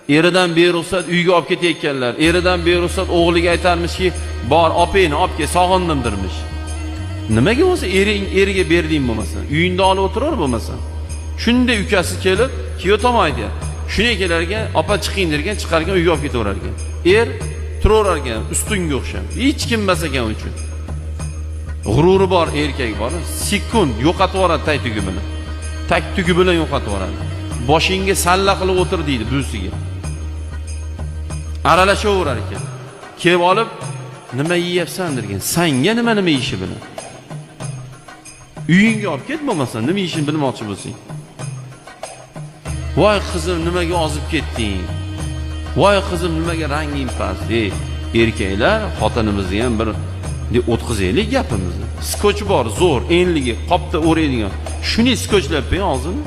Eridan beruxsat uyga olib ketayotganlar. Eridan beruxsat o'g'liga aytarmishki, "Bor, openi olib kel, sog'indimdirmish." Nimaga bo'lsa eriga berding bo'lmasa, uyingda olib o'tirar bo'lmasa. Shunday ukasi kelib, kuyov tomon aytadi. Shunday kelarga, "Opa chiqing" dergan, chiqargan uyga olib ketaverar ekan. Turaverar ekan, ustunga o'xshab. Hech kim emas ekan uchun. G'ururi bor erkak bor, sekund yo'qotib yuboradi tay tugi bilan. Tak tugi bilan yo'qotib yuboradi. Boshingga salla qilib o'tir deydi buvisiga. Aralashaverar ekan. Kelib olib, "Nima yeyapsan?" dergan. Senga nima yeyishi bilan? Uyingga olib ket bo'lmasa, nima yeyishini bilmoqchi bo'lsang. "Voy qizim, nimaga ozib ketding? Voy qizim, nimaga ranging past?" Erkaklar xotinimizni ham bir deb o'tkazaylik gapimizni. Skoch bor, zo'r, enligi, qopda o'raydigan. Shuni skochlab qo'ying og'zini.